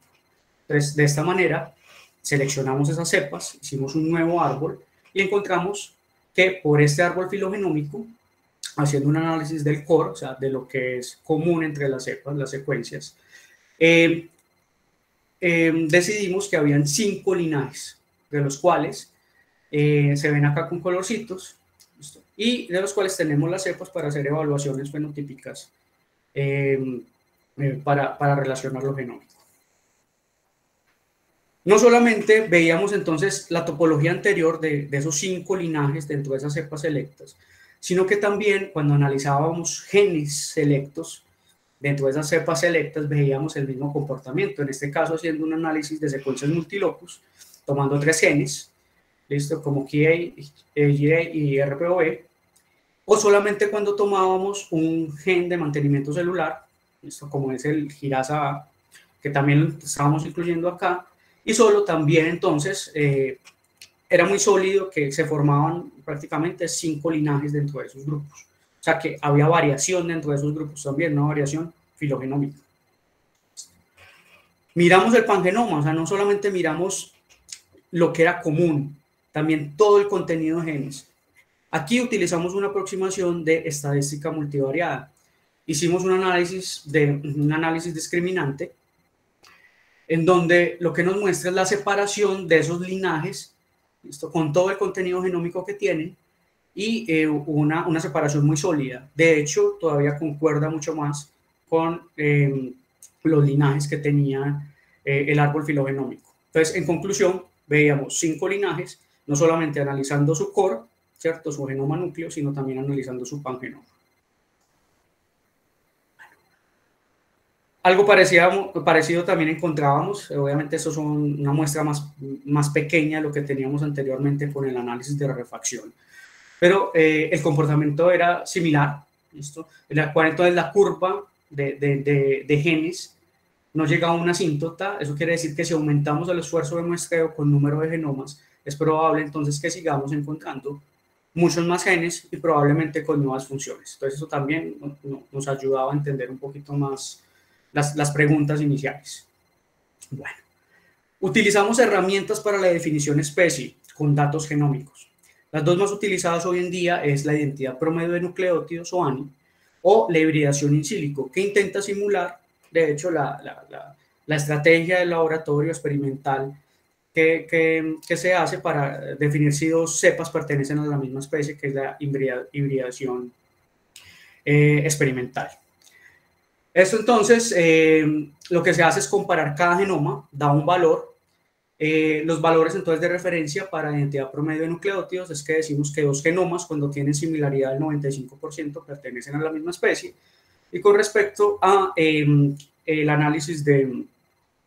S3: Entonces, de esta manera, seleccionamos esas cepas, hicimos un nuevo árbol y encontramos que por este árbol filogenómico, haciendo un análisis del core, o sea, de lo que es común entre las cepas, las secuencias, decidimos que habían 5 linajes, de los cuales se ven acá con colorcitos, ¿listo? Y de los cuales tenemos las cepas para hacer evaluaciones fenotípicas para relacionar lo genómico. No solamente veíamos entonces la topología anterior de esos 5 linajes dentro de esas cepas selectas, sino que también cuando analizábamos genes selectos dentro de esas cepas selectas veíamos el mismo comportamiento, en este caso haciendo un análisis de secuencias multilocus, tomando 3 genes, listo, como KA, GA y RPOE, o solamente cuando tomábamos un gen de mantenimiento celular, listo, como es el girasa A, que también lo estábamos incluyendo acá, y solo también entonces era muy sólido que se formaban prácticamente 5 linajes dentro de esos grupos. O sea que había variación dentro de esos grupos también, una variación filogenómica. Miramos el pangenoma, o sea, no solamente miramos lo que era común, también todo el contenido de genes. Aquí utilizamos una aproximación de estadística multivariada. Hicimos un análisis discriminante en donde lo que nos muestra es la separación de esos linajes, ¿listo? Con todo el contenido genómico que tienen y una separación muy sólida. De hecho, todavía concuerda mucho más con los linajes que tenía el árbol filogenómico. Entonces, en conclusión, veíamos 5 linajes, no solamente analizando su core, ¿cierto? Su genoma núcleo, sino también analizando su pangenoma. Algo parecido también encontrábamos, obviamente eso son una muestra más pequeña de lo que teníamos anteriormente con el análisis de refracción, pero el comportamiento era similar, ¿listo? En la cual entonces la curva de genes no llega a una asíntota. Eso quiere decir que si aumentamos el esfuerzo de muestreo con número de genomas, es probable entonces que sigamos encontrando muchos más genes y probablemente con nuevas funciones. Entonces eso también nos ayudaba a entender un poquito más las preguntas iniciales. Bueno, utilizamos herramientas para la definición especie con datos genómicos. Las dos más utilizadas hoy en día es la identidad promedio de nucleótidos o ANI o la hibridación in silico, que intenta simular, de hecho, la estrategia del laboratorio experimental que se hace para definir si dos cepas pertenecen a la misma especie, que es la hibridación experimental. Esto entonces, lo que se hace es comparar cada genoma, da un valor. Los valores entonces de referencia para identidad promedio de nucleótidos es que decimos que dos genomas, cuando tienen similaridad del 95%, pertenecen a la misma especie. Y con respecto a el análisis de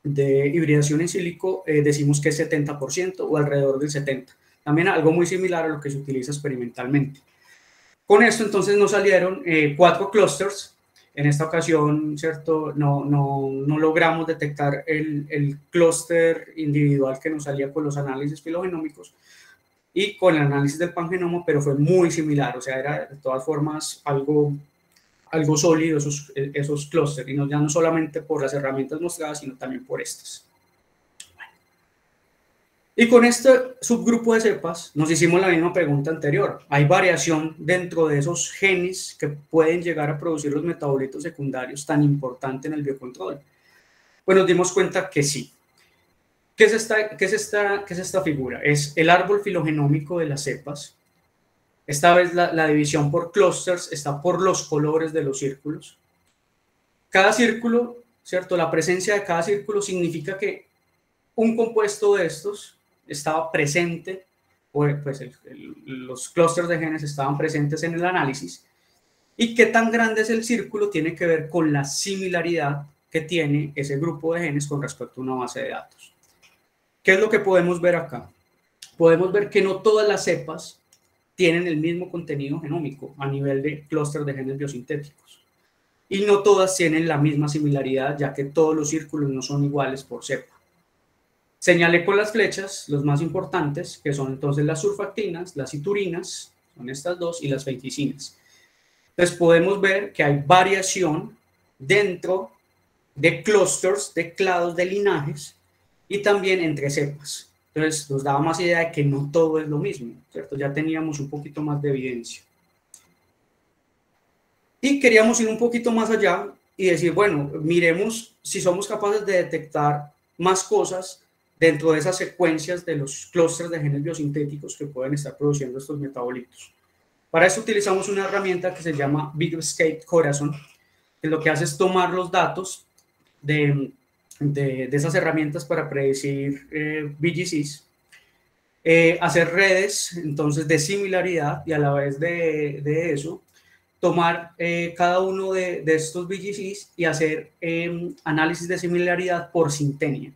S3: hibridación in silico, decimos que es 70% o alrededor del 70%. También algo muy similar a lo que se utiliza experimentalmente. Con esto entonces nos salieron 4 clústeres. En esta ocasión, ¿cierto? No logramos detectar el clúster individual que nos salía con los análisis filogenómicos y con el análisis del pangenoma, pero fue muy similar, o sea, era de todas formas algo sólido esos clústeres, y ya no solamente por las herramientas mostradas, sino también por estas. Y con este subgrupo de cepas nos hicimos la misma pregunta anterior. ¿Hay variación dentro de esos genes que pueden llegar a producir los metabolitos secundarios tan importantes en el biocontrol? Pues nos dimos cuenta que sí. ¿Qué es esta figura? Es el árbol filogenómico de las cepas. Esta vez la división por clústeres está por los colores de los círculos. Cada círculo, ¿cierto? La presencia de cada círculo significa que un compuesto de estos estaba presente, pues los clústeres de genes estaban presentes en el análisis, y qué tan grande es el círculo tiene que ver con la similaridad que tiene ese grupo de genes con respecto a una base de datos. ¿Qué es lo que podemos ver acá? Podemos ver que no todas las cepas tienen el mismo contenido genómico a nivel de clúster de genes biosintéticos, y no todas tienen la misma similaridad, ya que todos los círculos no son iguales por cepa. Señalé con las flechas los más importantes, que son entonces las surfactinas, las iturinas, son estas dos, y las feiticinas. Entonces podemos ver que hay variación dentro de clústeres, de clados, de linajes, y también entre cepas. Entonces nos daba más idea de que no todo es lo mismo, ¿cierto? Ya teníamos un poquito más de evidencia. Y queríamos ir un poquito más allá y decir, bueno, miremos si somos capaces de detectar más cosas dentro de esas secuencias de los clústeres de genes biosintéticos que pueden estar produciendo estos metabolitos. Para eso utilizamos una herramienta que se llama Bigscape Corazon, que lo que hace es tomar los datos de esas herramientas para predecir VGCs, hacer redes entonces de similaridad, y a la vez de eso tomar cada uno de estos VGCs y hacer análisis de similaridad por sintenia.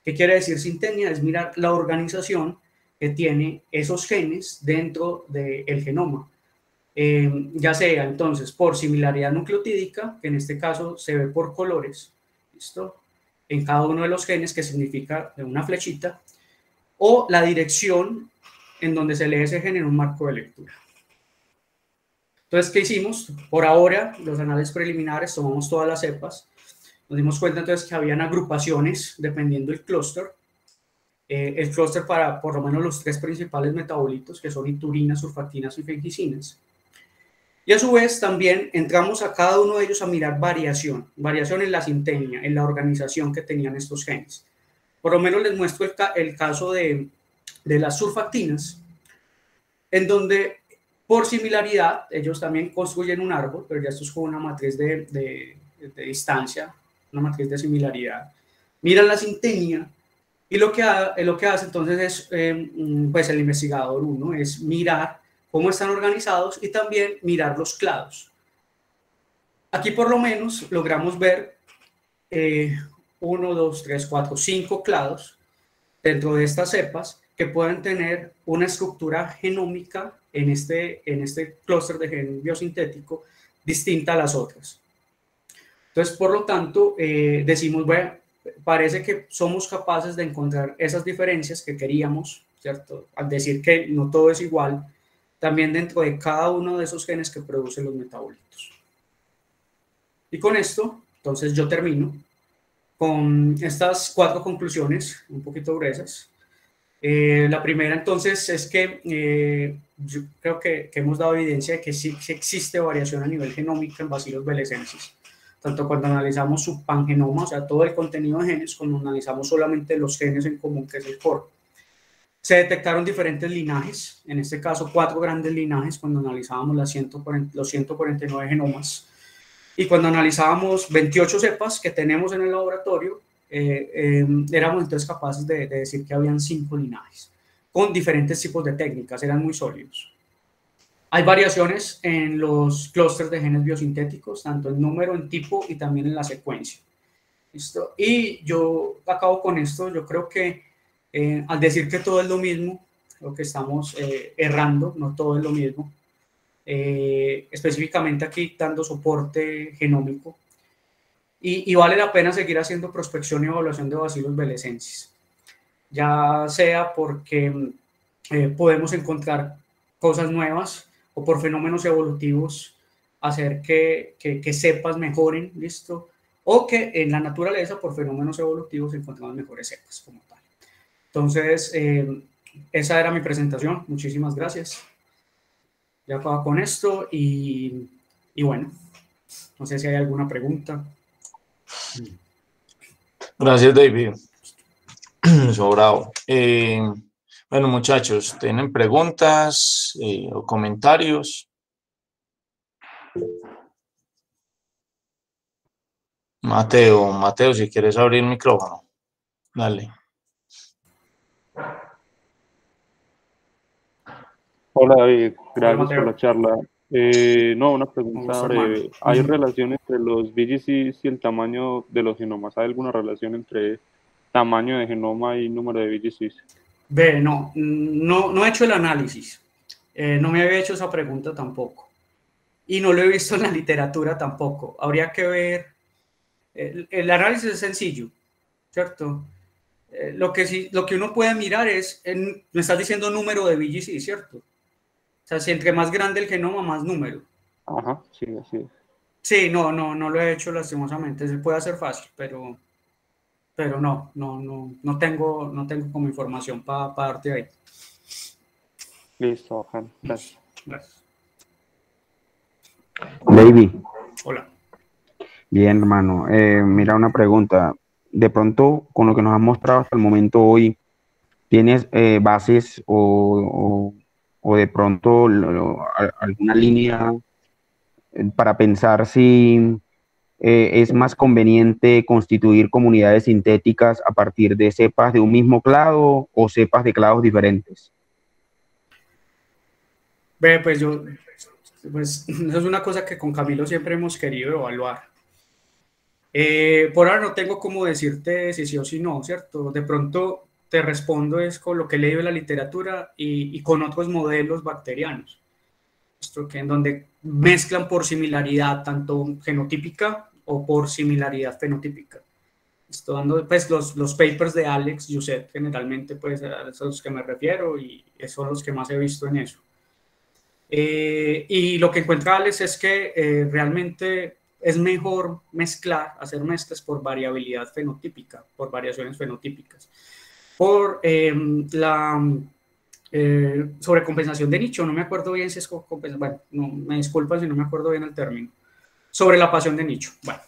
S3: ¿Qué quiere decir sintenia? Es mirar la organización que tiene esos genes dentro del genoma. Ya sea entonces por similaridad nucleotídica, que en este caso se ve por colores, ¿listo? En cada uno de los genes, que significa una flechita, o la dirección en donde se lee ese gen en un marco de lectura. Entonces, ¿qué hicimos? Por ahora, los análisis preliminares, tomamos todas las cepas. Nos dimos cuenta entonces que habían agrupaciones dependiendo del clúster. El clúster para por lo menos los 3 principales metabolitos, que son iturinas, surfactinas y feiticinas. Y a su vez también entramos a cada uno de ellos a mirar variación en la sintenia, en la organización que tenían estos genes. Por lo menos les muestro el caso de las surfactinas, en donde por similaridad ellos también construyen un árbol, pero ya esto es con una matriz de distancia, una matriz de similaridad. Miran la sintenia y lo que hace entonces es, pues el investigador 1 es mirar cómo están organizados y también mirar los clados. Aquí por lo menos logramos ver 1, 2, 3, 4, 5 clados dentro de estas cepas que puedan tener una estructura genómica en este clúster de gen biosintético distinta a las otras. Entonces, por lo tanto, decimos, bueno, parece que somos capaces de encontrar esas diferencias que queríamos, ¿cierto? Al decir que no todo es igual, también dentro de cada uno de esos genes que producen los metabolitos. Y con esto, entonces yo termino con estas 4 conclusiones, un poquito gruesas. La primera, entonces, es que yo creo que hemos dado evidencia de que sí existe variación a nivel genómico en Bacillus belesensis, tanto cuando analizamos su pangenoma, o sea, todo el contenido de genes, como analizamos solamente los genes en común, que es el core. Se detectaron diferentes linajes, en este caso 4 grandes linajes cuando analizábamos los 149 genomas, y cuando analizábamos 28 cepas que tenemos en el laboratorio, éramos entonces capaces de decir que habían 5 linajes, con diferentes tipos de técnicas, eran muy sólidos. Hay variaciones en los clústeres de genes biosintéticos, tanto en número, en tipo y también en la secuencia. ¿Listo? Y yo acabo con esto, yo creo que al decir que todo es lo mismo, lo que estamos errando, no todo es lo mismo. Específicamente aquí dando soporte genómico. Y vale la pena seguir haciendo prospección y evaluación de Bacillus belesensis, ya sea porque podemos encontrar cosas nuevas o por fenómenos evolutivos hacer que cepas mejoren, ¿listo? O que en la naturaleza por fenómenos evolutivos encontramos mejores cepas como tal. Entonces, esa era mi presentación. Muchísimas gracias. Ya acabo con esto y bueno, no sé si hay alguna pregunta.
S2: Gracias, David. Sobrado. Bueno, muchachos, ¿tienen preguntas o comentarios? Mateo, si quieres abrir el micrófono, dale.
S4: Hola David, gracias por la charla. No, una pregunta breve. ¿Hay relación entre los VGCs y el tamaño de los genomas? ¿Hay alguna relación entre tamaño de genoma y número de VGCs?
S3: No he hecho el análisis. No me había hecho esa pregunta tampoco. Y no lo he visto en la literatura tampoco. Habría que ver. El análisis es sencillo, ¿cierto? Lo que uno puede mirar es, me estás diciendo número de VGC, ¿cierto? O sea, si entre más grande el genoma, más número.
S4: Ajá, sí, así es.
S3: Sí, no lo he hecho lastimosamente. Se puede hacer fácil, pero no tengo como información para darte ahí.
S4: Listo, Juan. Gracias.
S5: David.
S3: Hola.
S5: Bien, hermano. Mira, una pregunta. De pronto, con lo que nos has mostrado hasta el momento hoy, ¿tienes bases o de pronto alguna línea para pensar si es más conveniente constituir comunidades sintéticas a partir de cepas de un mismo clado o cepas de clados diferentes?
S3: Pues eso es una cosa que con Camilo siempre hemos querido evaluar. Por ahora no tengo cómo decirte si sí o si no, ¿cierto? De pronto te respondo es con lo que he leído en la literatura y con otros modelos bacterianos, en donde mezclan por similaridad tanto genotípica o por similaridad fenotípica. Estoy dando pues los papers de Alex Yuset, generalmente pues a esos a los que me refiero y esos son los que más he visto en eso. Y lo que encuentra Alex es que realmente es mejor hacer mezclas por variabilidad fenotípica, por variaciones fenotípicas, por la sobrecompensación de nicho. No me acuerdo bien si es compensación, bueno, no, me disculpan si no me acuerdo bien el término, sobre la pasión de nicho. Bueno,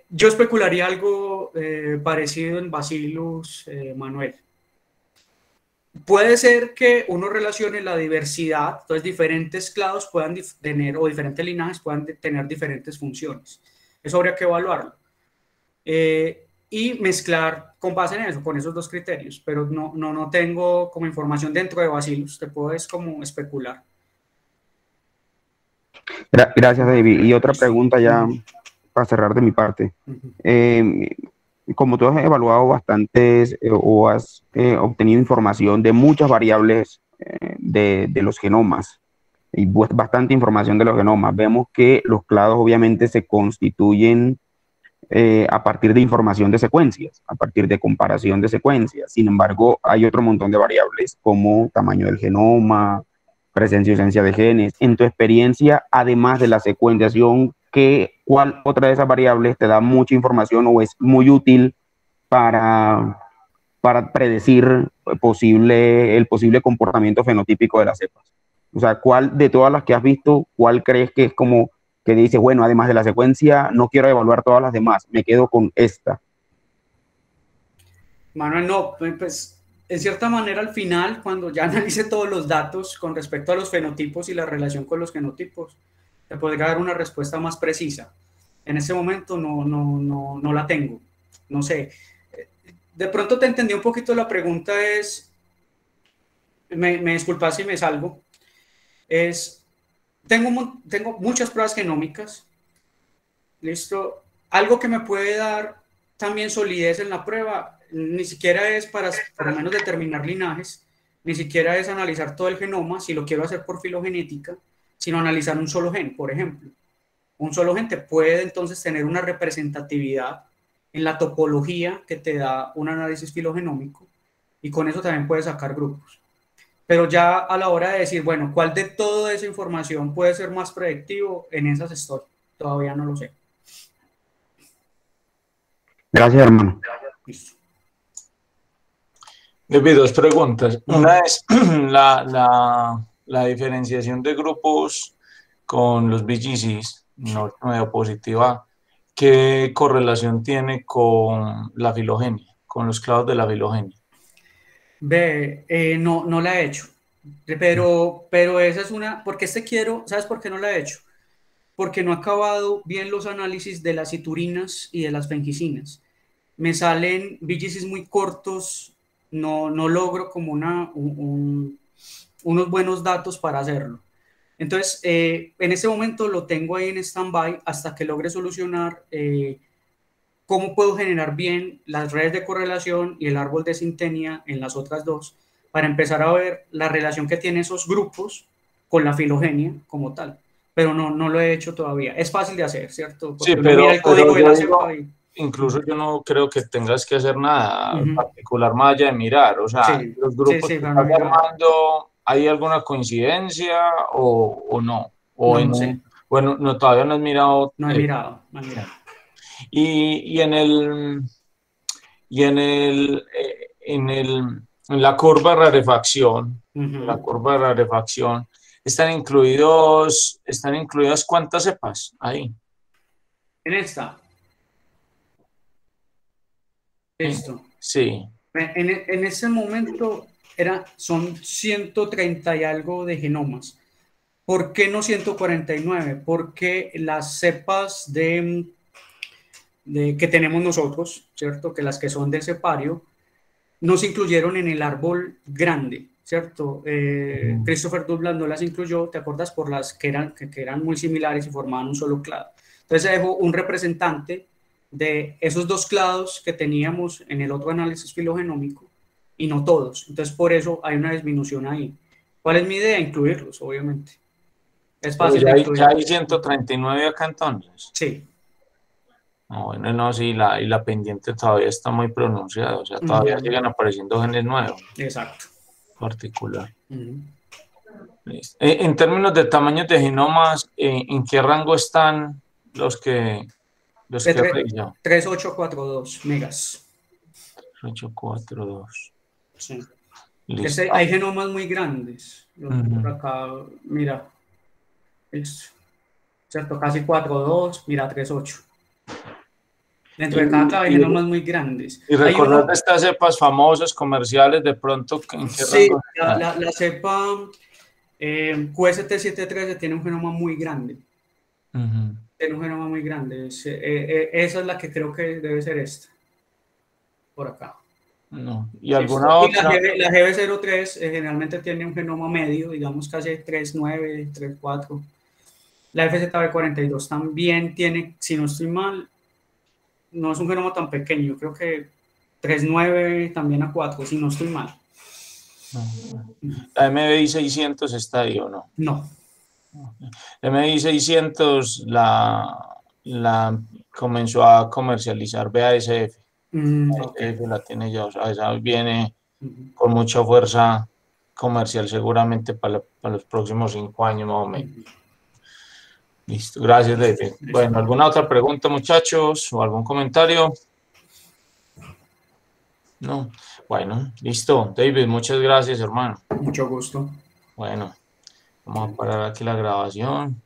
S3: yo especularía algo parecido en Bacillus Manuel. Puede ser que uno relacione la diversidad, entonces diferentes clados puedan tener, o diferentes linajes puedan tener diferentes funciones. Eso habría que evaluarlo. Y mezclar con base en eso, con esos dos criterios, pero no tengo como información dentro de Bacillus, te puedes como especular.
S5: Gracias, David. Y otra pregunta ya para cerrar de mi parte.
S3: Ujú.
S5: Como tú has evaluado bastantes o has obtenido información de muchas variables de los genomas y bastante información de los genomas, vemos que los clados obviamente se constituyen a partir de información de secuencias, a partir de comparación de secuencias. Sin embargo, hay otro montón de variables como tamaño del genoma, presencia y ausencia de genes. En tu experiencia, además de la secuenciación, ¿cuál otra de esas variables te da mucha información o es muy útil para predecir el posible comportamiento fenotípico de las cepas? O sea, ¿cuál de todas las que has visto, cuál crees que es como que dices, bueno, además de la secuencia, no quiero evaluar todas las demás, me quedo con esta?
S3: Manuel, no, pues en cierta manera al final, cuando ya analice todos los datos con respecto a los fenotipos y la relación con los genotipos, te podría dar una respuesta más precisa. En ese momento no la tengo, no sé. De pronto te entendí un poquito, la pregunta es, me disculpas si me salgo, es, tengo muchas pruebas genómicas, listo, algo que me puede dar también solidez en la prueba, ni siquiera es para por lo menos determinar linajes, ni siquiera es analizar todo el genoma, si lo quiero hacer por filogenética, sino analizar un solo gen, por ejemplo. Un solo gen te puede entonces tener una representatividad en la topología que te da un análisis filogenómico, y con eso también puedes sacar grupos. Pero ya a la hora de decir, bueno, ¿cuál de toda esa información puede ser más predictivo? En esas estoy, todavía no lo sé.
S5: Gracias, hermano.
S3: Listo.
S2: David, dos preguntas. Una es la diferenciación de grupos con los BGCs, no positiva. ¿Qué correlación tiene con la filogenia, con los clados de la filogenia?
S3: No la he hecho, pero esa es una, porque ¿sabes por qué no la he hecho? Porque no he acabado bien los análisis de las citurinas y de las fencicinas. Me salen BGCs muy cortos, no logro como unos buenos datos para hacerlo. Entonces, en ese momento lo tengo ahí en stand-by hasta que logre solucionar cómo puedo generar bien las redes de correlación y el árbol de sintenia en las otras dos, para empezar a ver la relación que tienen esos grupos con la filogenia como tal. Pero no lo he hecho todavía. Es fácil de hacer, ¿cierto? Porque
S2: Sí,
S3: uno mira el código de la cepa y...
S2: Incluso yo no creo que tengas que hacer nada en particular más allá de mirar. O sea,
S3: Sí,
S2: los grupos que estás armando, ¿hay alguna coincidencia o no?
S3: No sé.
S2: Bueno, no, todavía no has mirado.
S3: No he mirado.
S2: Y en la curva de rarefacción, están incluidas ¿cuántas cepas ahí?
S3: En esta. Listo.
S2: Sí.
S3: En ese momento son 130 y algo de genomas. ¿Por qué no 149? Porque las cepas que tenemos nosotros, ¿cierto? Que las que son del cepario, no se incluyeron en el árbol grande, ¿cierto? Christopher Douglas no las incluyó, ¿te acuerdas? Por las que eran muy similares y formaban un solo clado. Entonces se dejó un representante de esos dos clados que teníamos en el otro análisis filogenómico y no todos. Entonces por eso hay una disminución ahí. ¿Cuál es mi idea? Incluirlos, obviamente. Es fácil de incluir.
S2: Ya hay 139 acá entonces.
S3: Sí.
S2: No, bueno, no, sí, y la pendiente todavía está muy pronunciada, o sea, todavía siguen apareciendo genes nuevos.
S3: Exacto.
S2: Particular. En términos de tamaños de genomas, ¿en qué rango están los que
S3: 3842 megas.
S2: 3842.
S3: Sí. Hay genomas muy grandes. Por acá, mira. ¿Cierto? Casi 4.2, mira, 3.8. Dentro de cada clave hay genomas muy grandes.
S2: Y recordar de estas cepas famosas comerciales, de pronto, ¿en qué rango?
S3: La cepa QST713 tiene un genoma muy grande. Tiene un genoma muy grande. Esa es la que creo que debe ser esta. Por acá.
S2: No. ¿Y alguna otra?
S3: Y la GB03 generalmente tiene un genoma medio, digamos casi 3.9, 3.4. La FZB42 también tiene, si no estoy mal, no es un genoma tan pequeño, creo que 3,9 también a 4, si no estoy mal.
S2: ¿La MBI 600 está ahí o no?
S3: No.
S2: La MBI 600 la comenzó a comercializar BASF.
S3: Okay.
S2: La tiene ya, o sea, esa viene con mucha fuerza comercial seguramente para los próximos 5 años más o menos. Listo, gracias, David. Bueno, ¿alguna otra pregunta, muchachos? ¿O algún comentario? No. Bueno, listo. David, muchas gracias, hermano.
S3: Mucho gusto.
S2: Bueno, vamos a parar aquí la grabación.